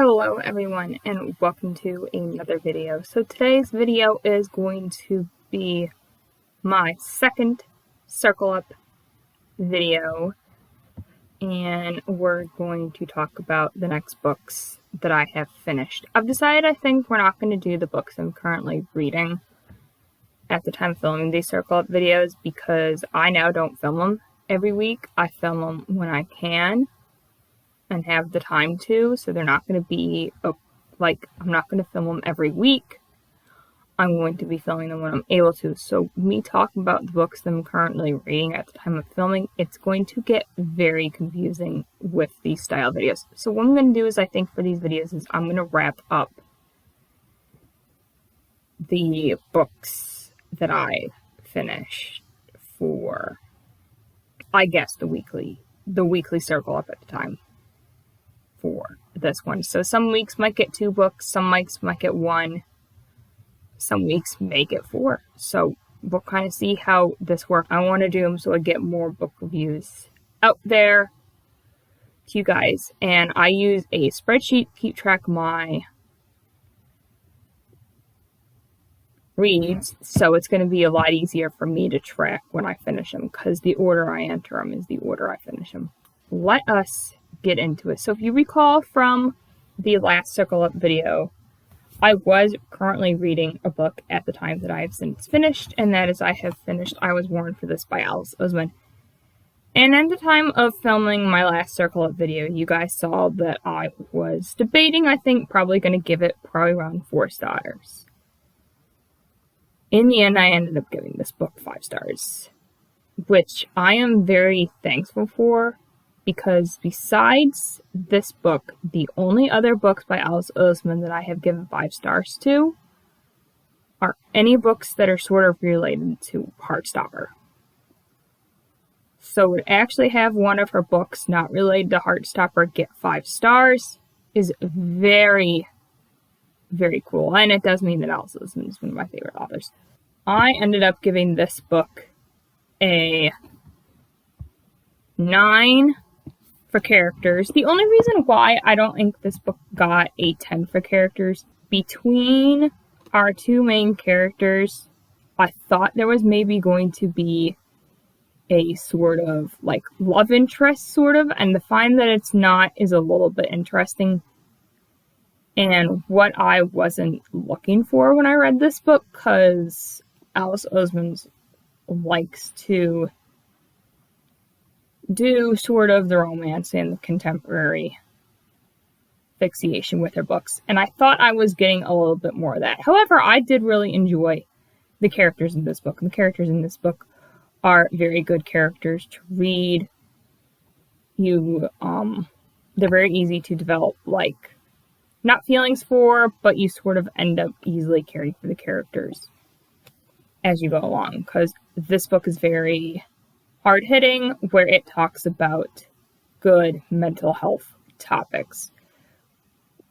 Hello everyone and welcome to another video. So today's video is going to be my second Circle Up video, and we're going to talk about the next books that I have finished. I've decided I think we're not going to do the books I'm currently reading at the time of filming these Circle Up videos because I now don't film them every week. I film them when I can and have the time to, so they're not going to be I'm not going to film them every week. I'm going to be filming them when I'm able to. So me talking about the books that I'm currently reading at the time of filming, it's going to get very confusing with these style videos. So what I'm going to do is, I think for these videos, is I'm going to wrap up the books that I finished for, I guess, the weekly Circle Up at the time for this one. So some weeks might get 2 books, some weeks might get 1, some weeks may get 4. So we'll kind of see how this works. I want to do them so I get more book reviews out there to you guys. And I use a spreadsheet to keep track of my reads, so it's going to be a lot easier for me to track when I finish them, because the order I enter them is the order I finish them. Let us get into it. So if you recall from the last Circle Up video, I was currently reading a book at the time that I have since finished, and that is I have finished I Was Born for This by Alice Oseman. And at the time of filming my last Circle Up video, you guys saw that I was debating, I think probably going to give it probably around 4 stars. In the end, I ended up giving this book 5 stars, which I am very thankful for, because besides this book, the only other books by Alice Oseman that I have given 5 stars to are any books that are sort of related to Heartstopper. So to actually have one of her books not related to Heartstopper get 5 stars is very, very cool. And it does mean that Alice Oseman is one of my favorite authors. I ended up giving this book a 9 for characters. The only reason why I don't think this book got a 10 for characters, between our 2 main characters, I thought there was maybe going to be a sort of like love interest and the find that it's not is a little bit interesting, and what I wasn't looking for when I read this book, because Alice Oseman likes to do sort of the romance and the contemporary fixation with her books, and I thought I was getting a little bit more of that. However, I did really enjoy the characters in this book, and the characters in this book are very good characters to read. They're very easy to develop, like, not feelings for, but you sort of end up easily caring for the characters as you go along, because this book is very hard-hitting, where it talks about good mental health topics,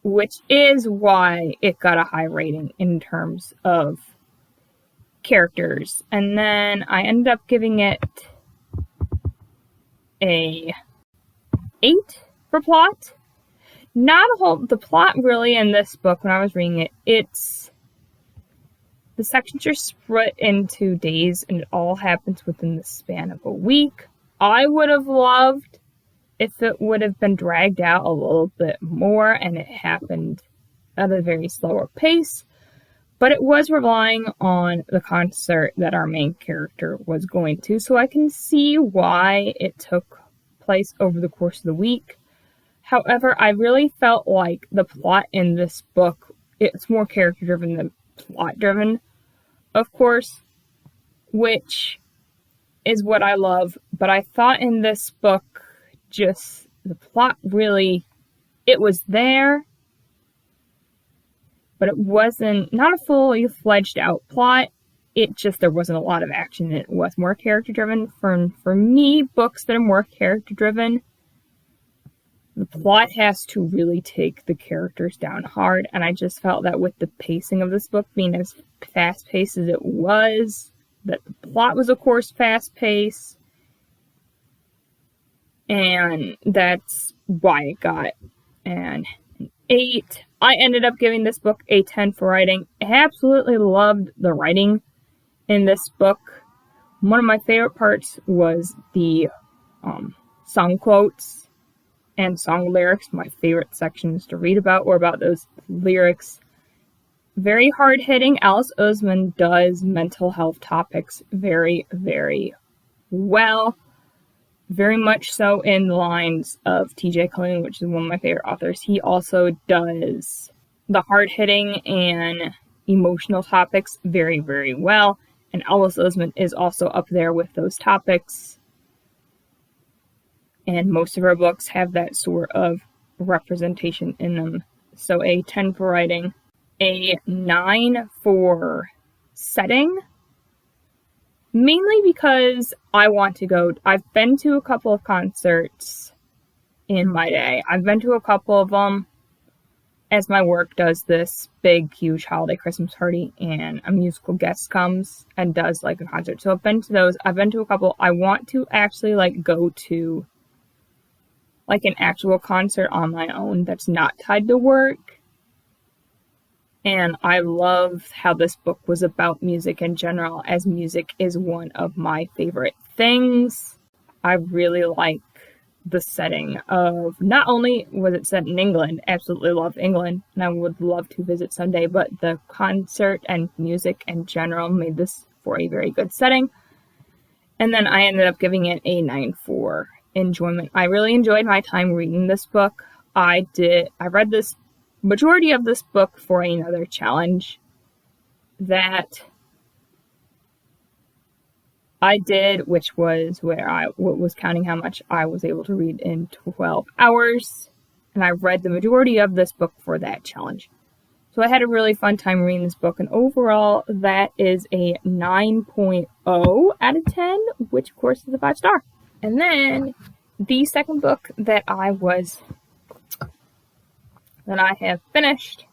which is why it got a high rating in terms of characters. And then I ended up giving it a 8 for plot. The plot really in this book, when I was reading it, the sections are split into days, and it all happens within the span of a week. I would have loved if it would have been dragged out a little bit more and it happened at a very slower pace, but it was relying on the concert that our main character was going to, so I can see why it took place over the course of the week. However, I really felt like the plot in this book, it's more character-driven than plot-driven, of course, which is what I love. But I thought in this book, just the plot really, it was there, but it wasn't, not a fully fledged out plot. It just, there wasn't a lot of action. It was more character-driven. For me, books that are more character-driven, the plot has to really take the characters down hard, and I just felt that with the pacing of this book being as fast-paced as it was, that the plot was, of course, fast-paced, and that's why it got an 8. I ended up giving this book a 10 for writing. I absolutely loved the writing in this book. One of my favorite parts was the song quotes and song lyrics. My favorite sections to read about were about those lyrics. Very hard-hitting. Alice Oseman does mental health topics very, very well. Very much so in the lines of T.J. Klune, which is one of my favorite authors. He also does the hard-hitting and emotional topics very, very well. And Alice Oseman is also up there with those topics. And most of her books have that sort of representation in them. So a 10 for writing. A 9 for setting. Mainly because I want to go. I've been to a couple of concerts in my day. I've been to a couple of them as my work does this big, huge holiday Christmas party and a musical guest comes and does like a concert. So I've been to those. I've been to a couple. I want to actually like go to like an actual concert on my own that's not tied to work. And I love how this book was about music in general, as music is one of my favorite things. I really like the setting of, not only was it set in England, absolutely love England, and I would love to visit someday, but the concert and music in general made this for a very good setting. And then I ended up giving it a 9 for enjoyment. I really enjoyed my time reading this book. I read this majority of this book for another challenge that I did, which was where I was counting how much I was able to read in 12 hours. And I read the majority of this book for that challenge. So I had a really fun time reading this book. And overall, that is a 9.0 out of 10, which of course is a 5-star. And then the second book that I have finished,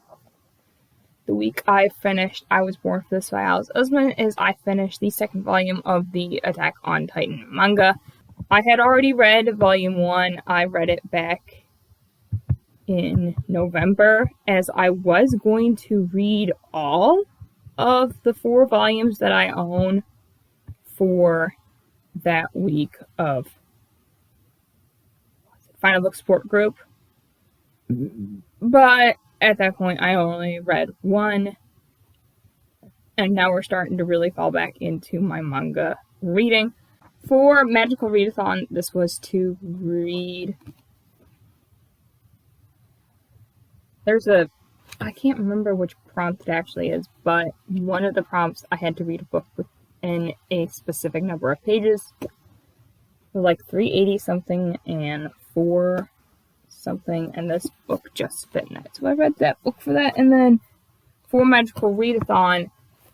the week I finished I Was Born for This by Alice Oseman, is I finished the second volume of the Attack on Titan manga. I had already read volume 1. I read it back in November, as I was going to read all of the 4 volumes that I own for that week of Final Book Support Group. But at that point, I only read 1. And now we're starting to really fall back into my manga reading. For Magical Readathon, this was to read... I can't remember which prompt it actually is, but one of the prompts I had to read a book within a specific number of pages. Like 380 something and 4 something, and this book just fit in that. So I read that book for that, and then for Magical Readathon,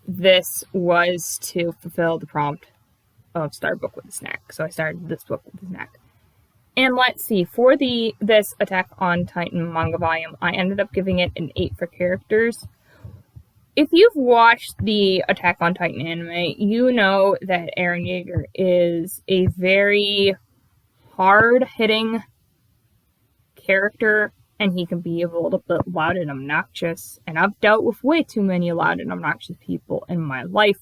this was to fulfill the prompt of start a book with a snack. So I started this book with a snack. And let's see, for this Attack on Titan manga volume, I ended up giving it an 8 for characters. If you've watched the Attack on Titan anime, you know that Eren Yeager is a very hard-hitting character, and he can be a little bit loud and obnoxious, and I've dealt with way too many loud and obnoxious people in my life,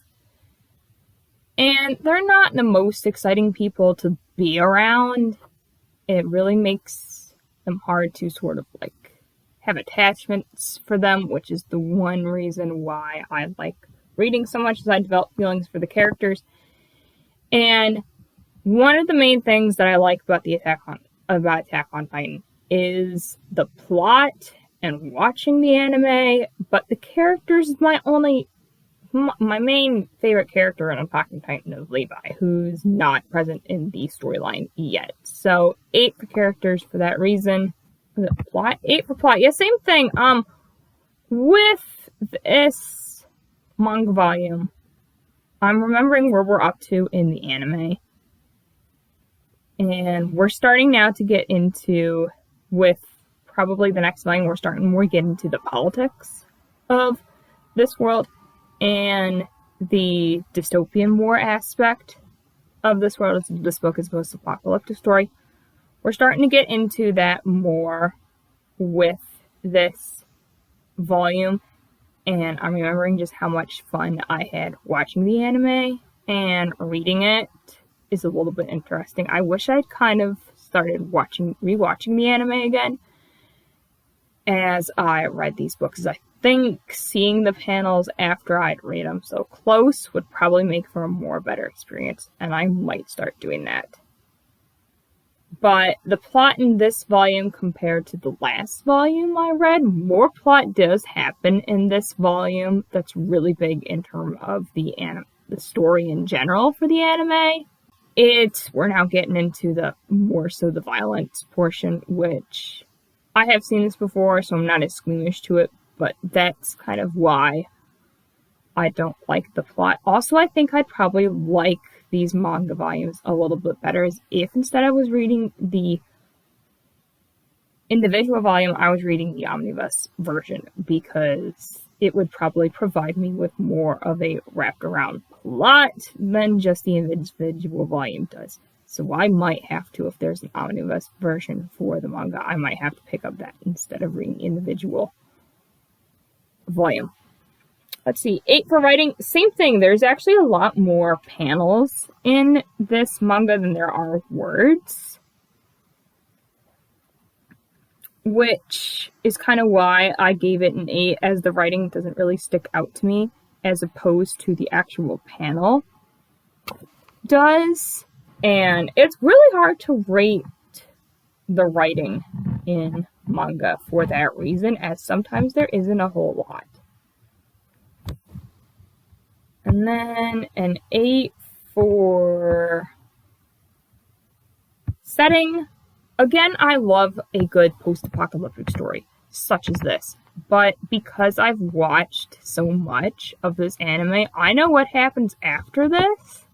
and they're not the most exciting people to be around. It really makes them hard to sort of like have attachments for them, which is the one reason why I like reading so much, as I develop feelings for the characters. And one of the main things that I like about Attack on Titan is the plot and watching the anime, but the characters is my main favorite character in Attack on Titan is Levi, who's not present in the storyline yet. So 8 for characters for that reason. The plot? 8 for plot. Yeah, same thing. With this manga volume, I'm remembering where we're up to in the anime. And we're starting now to get into, with probably the next volume, we're getting into the politics of this world and the dystopian war aspect of this world. This book is a post-apocalyptic story. We're starting to get into that more with this volume, and I'm remembering just how much fun I had watching the anime, and reading it is a little bit interesting. I wish I'd kind of started rewatching the anime again as I read these books. I think seeing the panels after I'd read them so close would probably make for a more better experience, and I might start doing that. But the plot in this volume compared to the last volume I read, more plot does happen in this volume that's really big in terms of the story in general for the anime. We're now getting into the violence portion, which I have seen this before, so I'm not as squeamish to it, but that's kind of why I don't like the plot. Also, I think I'd probably like these manga volumes a little bit better if instead I was reading the individual volume, I was reading the omnibus version, because it would probably provide me with more of a wrapped around plot than just the individual volume does. So I might have to, if there's an omnibus version for the manga, I might have to pick up that instead of reading the individual volume. Let's see, 8 for writing, same thing. There's actually a lot more panels in this manga than there are words, which is kind of why I gave it an 8, as the writing doesn't really stick out to me as opposed to the actual panel does. And it's really hard to rate the writing in manga for that reason, as sometimes there isn't a whole lot. And then an 8 for setting. Again, I love a good post-apocalyptic story, such as this. But because I've watched so much of this anime, I know what happens after this.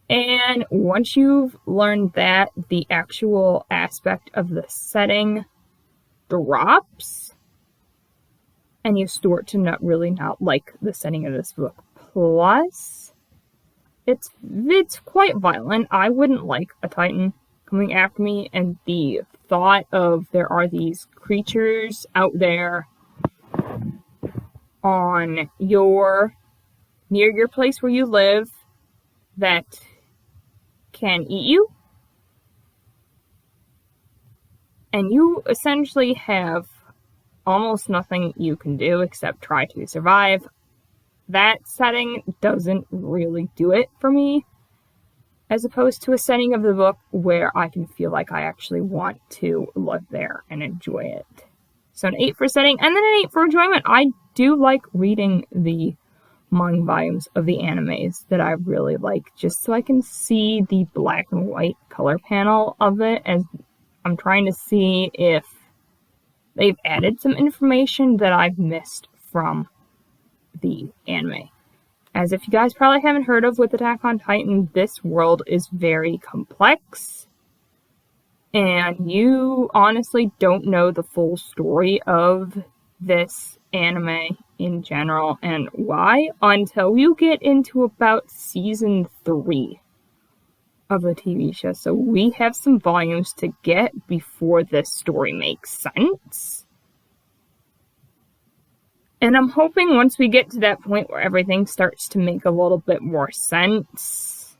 And once you've learned that, the actual aspect of the setting drops. And you start to not like the setting of this book. Plus, it's quite violent. I wouldn't like a Titan coming after me, and the thought of there are these creatures out there near your place where you live that can eat you. And you essentially have almost nothing you can do except try to survive. That setting doesn't really do it for me, as opposed to a setting of the book where I can feel like I actually want to live there and enjoy it. So an 8 for setting, and then an 8 for enjoyment. I do like reading the manga volumes of the animes that I really like, just so I can see the black and white color panel of it, as I'm trying to see if they've added some information that I've missed from the anime. As if you guys probably haven't heard of with Attack on Titan, this world is very complex. And you honestly don't know the full story of this anime in general and why until you get into about season 3 of the TV show. So we have some volumes to get before this story makes sense. And I'm hoping once we get to that point where everything starts to make a little bit more sense,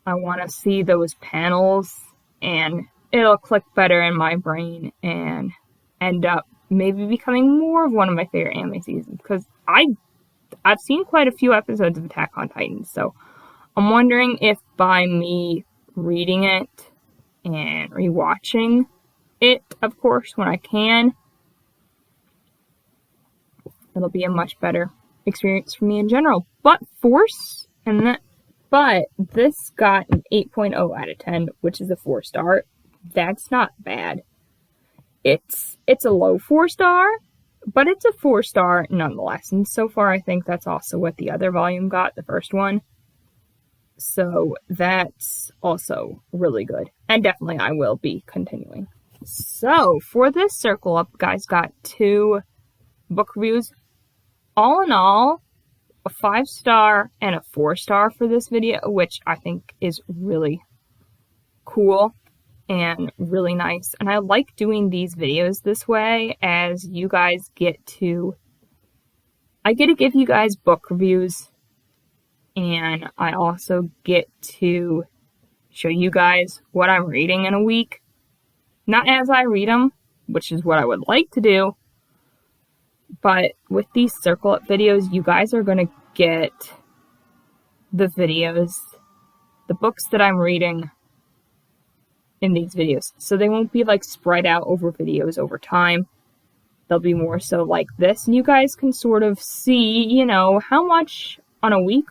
I want to see those panels and it'll click better in my brain and end up maybe becoming more of one of my favorite anime seasons. Because I've seen quite a few episodes of Attack on Titan, so I'm wondering if by me reading it and rewatching it, of course, when I can, it'll be a much better experience for me in general. But this got an 8.0 out of 10, which is a 4-star. That's not bad. It's a low 4-star, but it's a 4-star nonetheless. And so far, I think that's also what the other volume got, the first one. So that's also really good. And definitely I will be continuing. So for this circle up, guys, got 2 book reviews. All in all, a 5-star and a 4-star for this video, which I think is really cool. and really nice. And I like doing these videos this way, as you guys I get to give you guys book reviews, and I also get to show you guys what I'm reading in a week. Not as I read them, which is what I would like to do, but with these Circle Up videos, you guys are going to get the videos, the books that I'm reading in these videos. So they won't be like spread out over videos over time. They'll be more so like this, and you guys can sort of see, you know, how much in a week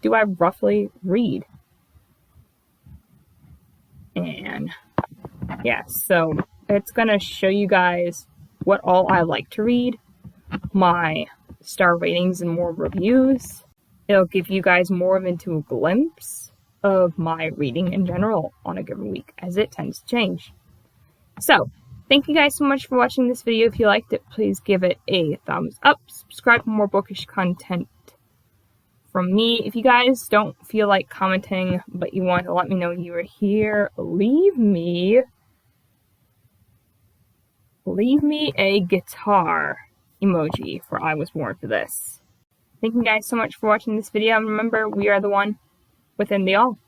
do I roughly read. And yeah, so it's going to show you guys what all I like to read, my star ratings and more reviews. It'll give you guys more of into a glimpse of my reading in general on a given week, as it tends to change. So, thank you guys so much for watching this video. If you liked it, please give it a thumbs up. Subscribe for more bookish content from me. If you guys don't feel like commenting, but you want to let me know you are here, leave me a guitar emoji for I was born for this. Thank you guys so much for watching this video. And remember, we are the one within the all.